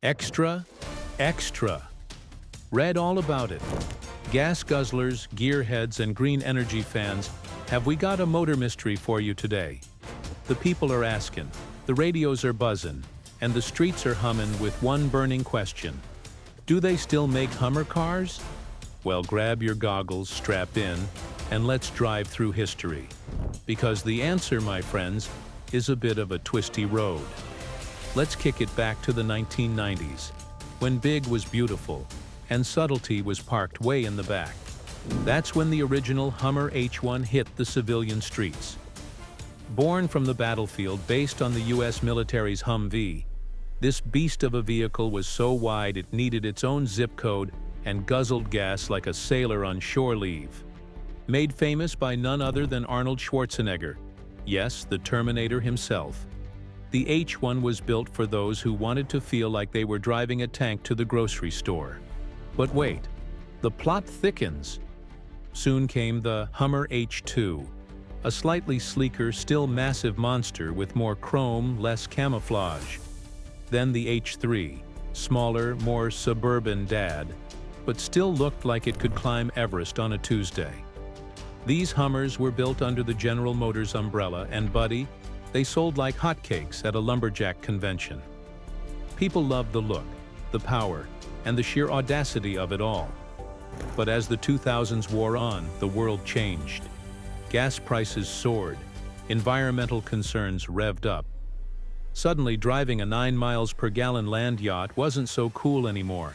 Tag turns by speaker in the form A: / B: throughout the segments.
A: Extra, extra. Read all about it. Gas guzzlers, gearheads, and green energy fans, have we got a motor mystery for you today? The people are asking, the radios are buzzing, and the streets are humming with one burning question. Do they still make Hummer cars? Well, grab your goggles, strap in, and let's drive through history. Because the answer, my friends, is a bit of a twisty road. Let's kick it back to the 1990s, when big was beautiful, and subtlety was parked way in the back. That's when the original Hummer H1 hit the civilian streets. Born from the battlefield based on the US military's Humvee, this beast of a vehicle was so wide it needed its own zip code and guzzled gas like a sailor on shore leave. Made famous by none other than Arnold Schwarzenegger, yes, the Terminator himself. The H1 was built for those who wanted to feel like they were driving a tank to the grocery store. But wait, the plot thickens. Soon came the Hummer H2, a slightly sleeker, still massive monster with more chrome, less camouflage. Then the H3, smaller, more suburban dad, but still looked like it could climb Everest on a Tuesday. These Hummers were built under the General Motors umbrella, and buddy, they sold like hotcakes at a lumberjack convention. People loved the look, the power, and the sheer audacity of it all. But as the 2000s wore on, the world changed. Gas prices soared, environmental concerns revved up. Suddenly, driving a 9 miles per gallon land yacht wasn't so cool anymore.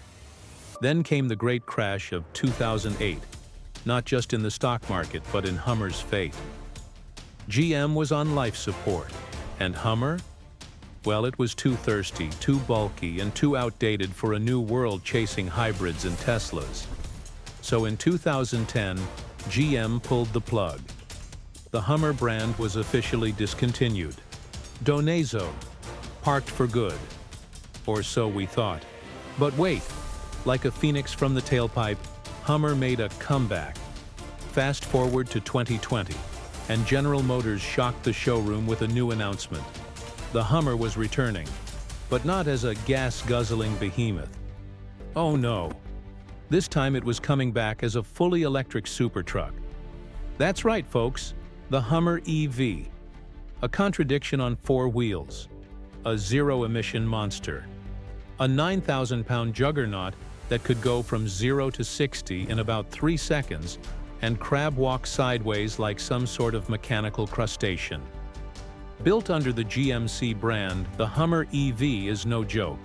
A: Then came the great crash of 2008, not just in the stock market, but in Hummer's fate. GM was on life support, and Hummer? Well, it was too thirsty, too bulky, and too outdated for a new world chasing hybrids and Teslas. So in 2010, GM pulled the plug. The Hummer brand was officially discontinued. Donezo, parked for good. Or so we thought. But wait, like a phoenix from the tailpipe, Hummer made a comeback. Fast forward to 2020. And General Motors shocked the showroom with a new announcement. The Hummer was returning, but not as a gas-guzzling behemoth. Oh no. This time it was coming back as a fully electric supertruck. That's right, folks, the Hummer EV. A contradiction on 4 wheels. A zero-emission monster. A 9,000-pound juggernaut that could go from 0 to 60 in about 3 seconds and crab walk sideways like some sort of mechanical crustacean. Built under the GMC brand, the Hummer EV is no joke.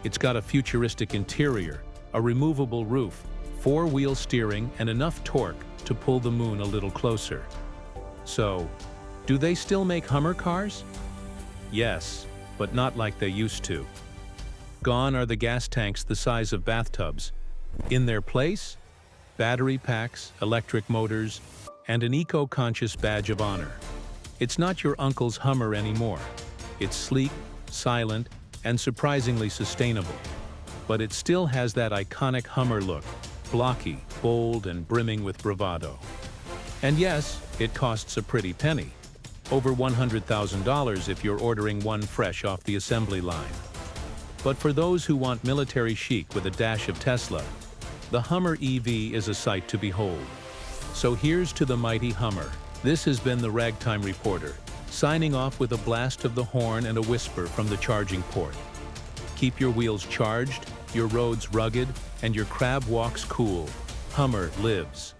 A: It's got a futuristic interior, a removable roof, 4-wheel steering, and enough torque to pull the moon a little closer. So, do they still make Hummer cars? Yes, but not like they used to. Gone are the gas tanks the size of bathtubs. In their place, battery packs, electric motors, and an eco-conscious badge of honor. It's not your uncle's Hummer anymore. It's sleek, silent, and surprisingly sustainable. But it still has that iconic Hummer look, blocky, bold, and brimming with bravado. And yes, it costs a pretty penny. Over $100,000 if you're ordering one fresh off the assembly line. But for those who want military chic with a dash of Tesla, the Hummer EV is a sight to behold. So here's to the mighty Hummer. This has been the Ragtime Reporter, signing off with a blast of the horn and a whisper from the charging port. Keep your wheels charged, your roads rugged, and your crab walks cool. Hummer lives.